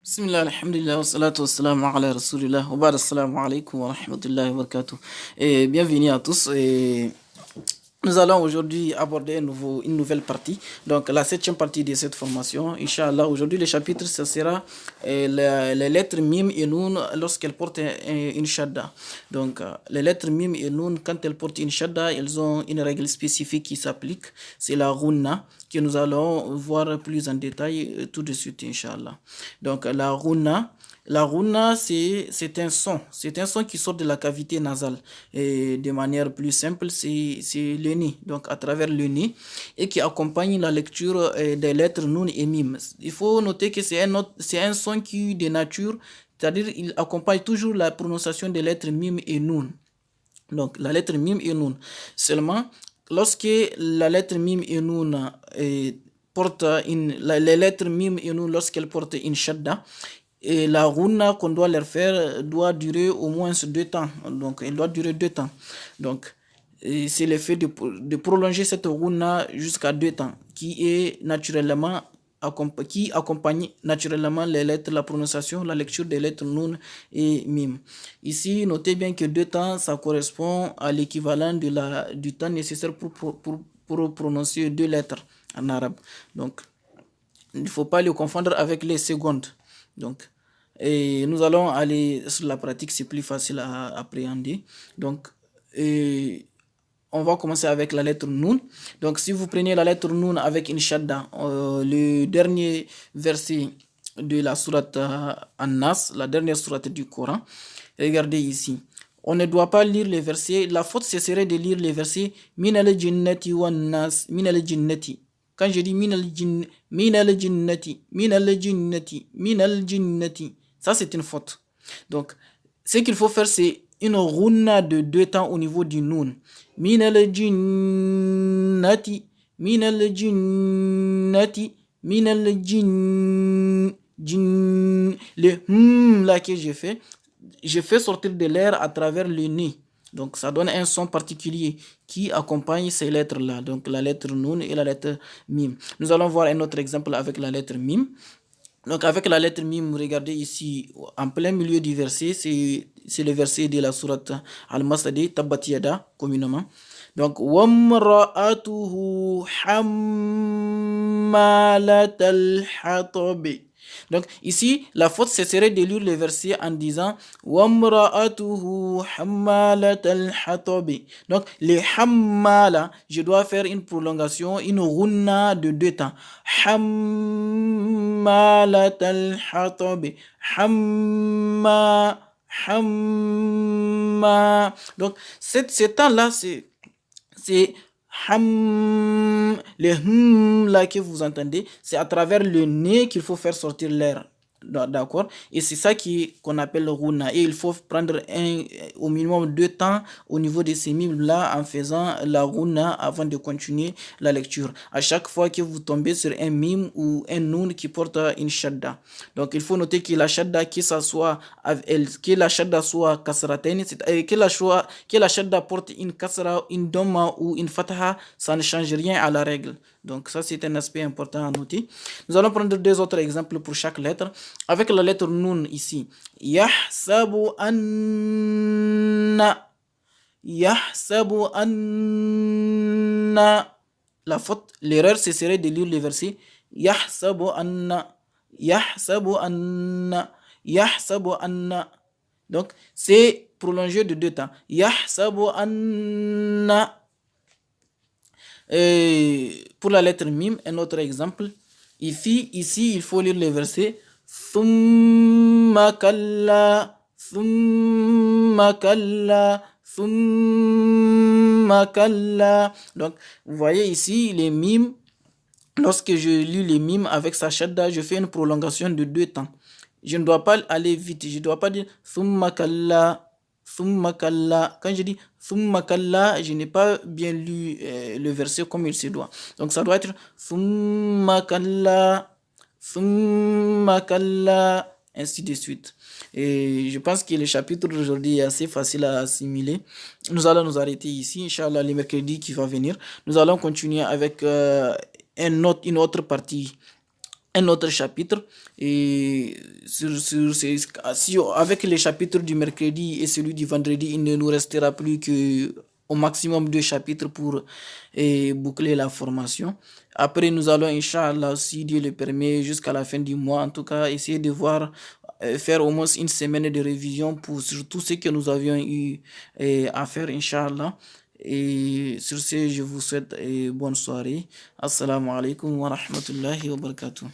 Bismillah, alhamdulillah, wa salatu wa salam ala rasulillah, wa ba'd, assalamu alaikum wa rahmatullahi wa barakatuh. Et bienvenue à tous. Et nous allons aujourd'hui aborder une nouvelle partie, donc la septième partie de cette formation. Inch'Allah, aujourd'hui le chapitre, ce sera les lettres mim et noun lorsqu'elles portent une shadda. Donc les lettres mim et noun, quand elles portent une shadda, elles ont une règle spécifique qui s'applique, c'est la ghunna, que nous allons voir plus en détail tout de suite, Inch'Allah. Donc la ghunna, c'est un son qui sort de la cavité nasale. Et de manière plus simple, c'est le nez, donc à travers le nez, et qui accompagne la lecture des lettres nun et mim. Il faut noter que c'est un son qui, de nature, c'est-à-dire il accompagne toujours la prononciation des lettres mim et nun. Donc la lettre mim et nun. Seulement, lorsque la lettre mim et nun les lettres mim et nun, lorsqu'elles portent une shadda, et la rouna qu'on doit leur faire doit durer au moins 2 temps. Donc, elle doit durer 2 temps. Donc, c'est le fait de prolonger cette rouna jusqu'à 2 temps, qui accompagne naturellement les lettres, la prononciation, la lecture des lettres nun et mim. Ici, notez bien que 2 temps, ça correspond à l'équivalent du temps nécessaire pour prononcer 2 lettres en arabe. Donc, il ne faut pas le confondre avec les secondes. Donc, et nous allons aller sur la pratique, c'est plus facile à appréhender. Donc, on va commencer avec la lettre Nun. Donc, si vous prenez la lettre Nun avec une shadda, le dernier verset de la sourate An-Nas, la dernière sourate du Coran, regardez ici. On ne doit pas lire les versets. La faute, ce serait de lire les versets Min al-jinnati wan nas, min al-jinnati. Quand je dis min al-jinnati, ça c'est une faute. Donc, ce qu'il faut faire, c'est une rouna de 2 temps au niveau du noun. Min al-jinnati, min al-jinnati, min al-jinn. Le là que je fais sortir de l'air à travers le nez. Donc, ça donne un son particulier qui accompagne ces lettres-là. Donc, la lettre Nun et la lettre Mim. Nous allons voir un autre exemple avec la lettre Mim. Donc, avec la lettre Mim, regardez ici, en plein milieu du verset, c'est le verset de la sourate Al-Masadi, Tabbat Yada, communément. Donc, Wamra'atuhu hammalat al-hatab. Donc ici, la faute, ce serait de lire le verset en disant Wamra'atuhu hammalat al-hatab. Donc le hammala, je dois faire une prolongation, une rouna de 2 temps. Hammalat al-hatab. Hamma. Donc ce temps-là, c'est le là que vous entendez, c'est à travers le nez qu'il faut faire sortir l'air. D'accord? Et c'est ça qu'on appelle le rouna. Et il faut prendre au minimum 2 temps au niveau de ces mimes-là en faisant la rouna avant de continuer la lecture. À chaque fois que vous tombez sur un mime ou un noun qui porte une shadda. Donc il faut noter que la shadda, que la shadda soit kasratain, que la shadda porte une kasra, une dhamma ou une fataha, ça ne change rien à la règle. Donc ça c'est un aspect important à noter. Nous allons prendre 2 autres exemples pour chaque lettre. Avec la lettre Nun ici, Yahsabu anna. La faute, l'erreur, ce serait de lire le verset Yahsabu anna. Donc, c'est prolongé de 2 temps. Yahsabu anna. Pour la lettre Mim, un autre exemple. Ici, il faut lire le verset Thumma kalla. Donc, vous voyez ici les mimes. Lorsque je lis les mimes avec sa shadda, je fais une prolongation de 2 temps. Je ne dois pas aller vite. Je ne dois pas dire Thumma kalla. Quand je dis Thumma kalla, je n'ai pas bien lu le verset comme il se doit. Donc ça doit être Thumma kalla, ainsi de suite. Et je pense que le chapitre d'aujourd'hui est assez facile à assimiler. Nous allons nous arrêter ici, Inch'Allah, le mercredi qui va venir. Nous allons continuer avec une autre partie un autre chapitre. Et avec les chapitres du mercredi et celui du vendredi, il ne nous restera plus que au maximum 2 chapitres pour boucler la formation. Après, nous allons, Inch'Allah, si Dieu le permet, jusqu'à la fin du mois, en tout cas, essayer de voir, faire au moins une semaine de révision sur tout ce que nous avions eu à faire, Inch'Allah. Et sur ce, je vous souhaite bonne soirée. Assalamu alaikum wa rahmatullahi wa barakatuh.